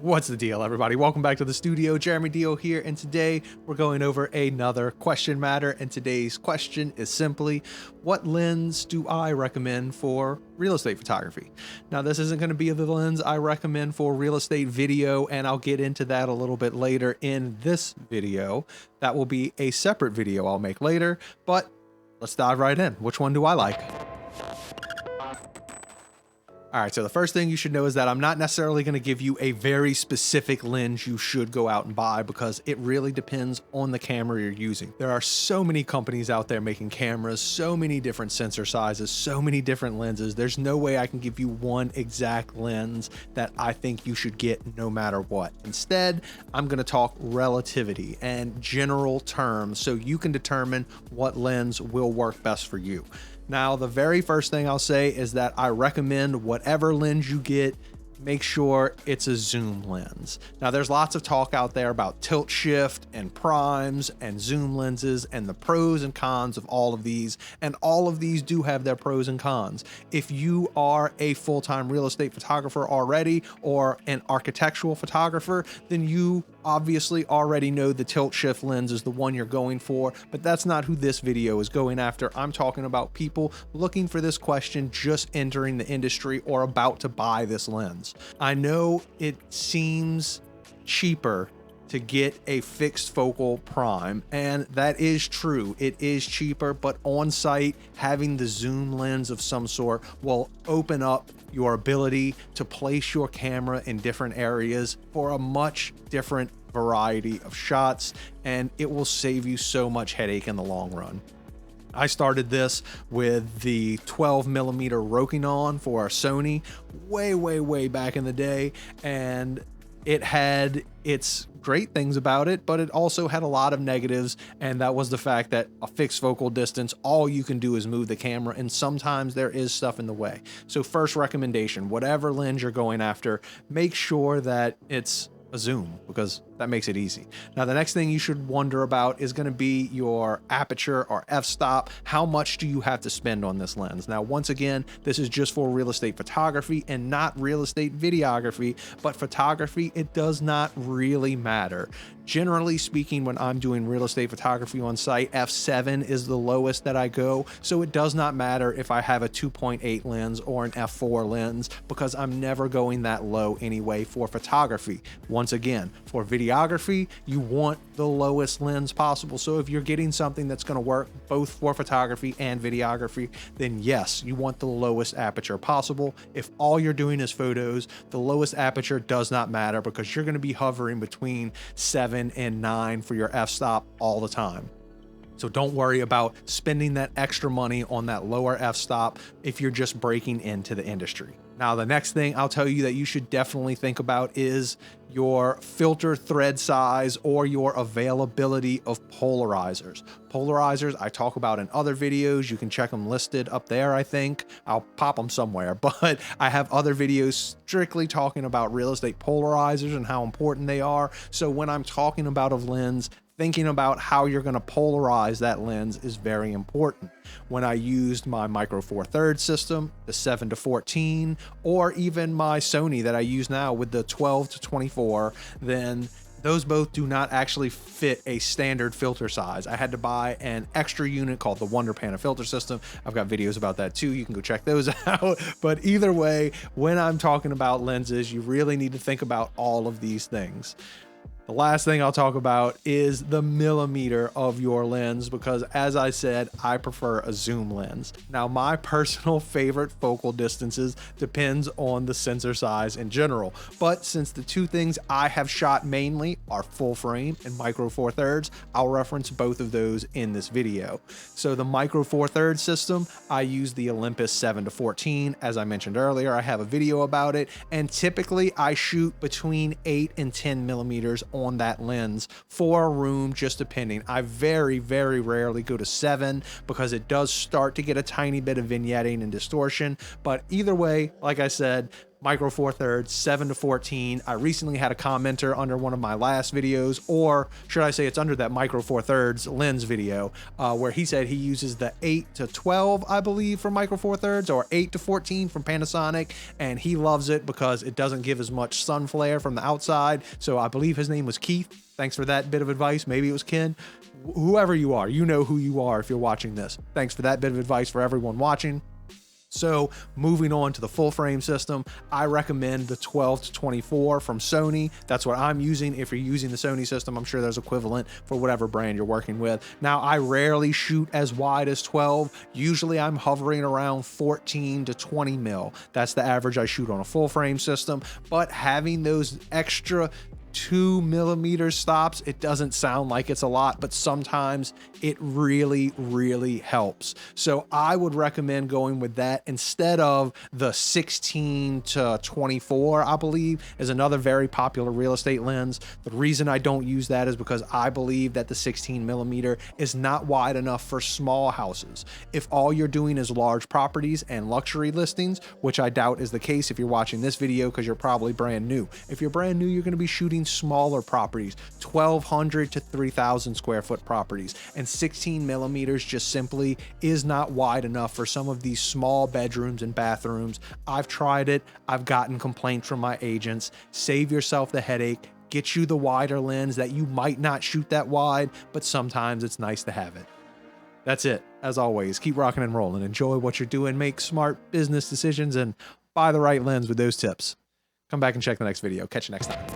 What's the deal, everybody? Welcome back to the studio. Jeremy Dio here, and today we're going over another question matter. And today's question is simply, what lens do I recommend for real estate photography? Now, this isn't going to be the lens I recommend for real estate video, and I'll get into that a little bit later in this video. That will be a separate video I'll make later, but let's dive right in. Which one do I like? All right, so the first thing you should know is that I'm not necessarily going to give you a very specific lens you should go out and buy, because it really depends on the camera you're using. There are so many companies out there making cameras, so many different sensor sizes, so many different lenses. There's no way I can give you one exact lens that I think you should get no matter what. Instead, I'm going to talk relativity and general terms so you can determine what lens will work best for you. Now, the very first thing I'll say is that I recommend whatever lens you get, make sure it's a zoom lens. Now, there's lots of talk out there about tilt shift and primes and zoom lenses and the pros and cons of all of these, and all of these do have their pros and cons. If you are a full-time real estate photographer already or an architectural photographer, then you obviously already know the tilt shift lens is the one you're going for, but that's not who this video is going after. I'm talking about people looking for this question, just entering the industry or about to buy this lens. I know it seems cheaper to get a fixed focal prime, and that is true. It is cheaper, but on site, having the zoom lens of some sort will open up your ability to place your camera in different areas for a much different variety of shots, and it will save you so much headache in the long run. I started this with the 12mm Rokinon for our Sony way back in the day, and it had its great things about it, but it also had a lot of negatives, and that was the fact that a fixed focal distance, all you can do is move the camera, and sometimes there is stuff in the way. So first recommendation, whatever lens you're going after, make sure that it's a zoom, because that makes it easy. Now, the next thing you should wonder about is going to be your aperture or f-stop. How much do you have to spend on this lens? Now, once again, this is just for real estate photography and not real estate videography, but photography, it does not really matter. Generally speaking, when I'm doing real estate photography on site, f7 is the lowest that I go. So it does not matter if I have a 2.8 lens or an f4 lens, because I'm never going that low anyway for photography. Once again, for videography, you want the lowest lens possible. So if you're getting something that's going to work both for photography and videography, then yes, you want the lowest aperture possible. If all you're doing is photos, the lowest aperture does not matter, because you're going to be hovering between 7 and 9 for your f-stop all the time. So don't worry about spending that extra money on that lower f-stop if you're just breaking into the industry. Now, the next thing I'll tell you that you should definitely think about is your filter thread size or your availability of polarizers. Polarizers I talk about in other videos. You can check them listed up there, I think. I'll pop them somewhere, but I have other videos strictly talking about real estate polarizers and how important they are. So when I'm talking about a lens, thinking about how you're going to polarize that lens is very important. When I used my Micro Four Thirds system, the 7-14, or even my Sony that I use now with the 12-24, then those both do not actually fit a standard filter size. I had to buy an extra unit called the Wonder Pan filter system. I've got videos about that too. You can go check those out. But either way, when I'm talking about lenses, you really need to think about all of these things. The last thing I'll talk about is the millimeter of your lens, because as I said, I prefer a zoom lens. Now, my personal favorite focal distances depends on the sensor size in general, but since the two things I have shot mainly are full frame and Micro Four Thirds, I'll reference both of those in this video. So the Micro Four Thirds system, I use the Olympus 7-14. As I mentioned earlier, I have a video about it, and typically I shoot between 8 and 10 millimeters on that lens for a room, just depending. I very rarely go to 7, because it does start to get a tiny bit of vignetting and distortion. But either way, like I said, micro four thirds, 7-14. I recently had a commenter under one of my last videos, or should I say it's under that micro four thirds lens video, where he said he uses the 8-12, I believe, for micro four thirds, or 8-14 from Panasonic, and he loves it because it doesn't give as much sun flare from the outside. So I believe his name was Keith. Thanks for that bit of advice. Maybe it was Ken. Whoever you are, you know who you are if you're watching this. Thanks for that bit of advice for everyone watching. So moving on to the full frame system, I recommend the 12-24 from Sony. That's what I'm using. If you're using the Sony system, I'm sure there's equivalent for whatever brand you're working with. Now, I rarely shoot as wide as 12. Usually I'm hovering around 14-20 mil. That's the average I shoot on a full frame system. But having those extra 2mm stops, it doesn't sound like it's a lot, but sometimes it really helps. So I would recommend going with that instead of the 16-24, I believe, is another very popular real estate lens. The reason I don't use that is because I believe that the 16mm is not wide enough for small houses. If all you're doing is large properties and luxury listings, which I doubt is the case if you're watching this video because you're probably brand new. If you're brand new, you're going to be shooting smaller properties, 1,200 to 3,000 square foot properties, and 16mm just simply is not wide enough for some of these small bedrooms and bathrooms. I've tried it. I've gotten complaints from my agents. Save yourself the headache. Get you the wider lens that you might not shoot that wide, but sometimes it's nice to have it. That's it. As always, keep rocking and rolling. Enjoy what you're doing. Make smart business decisions and buy the right lens with those tips. Come back and check the next video. Catch you next time.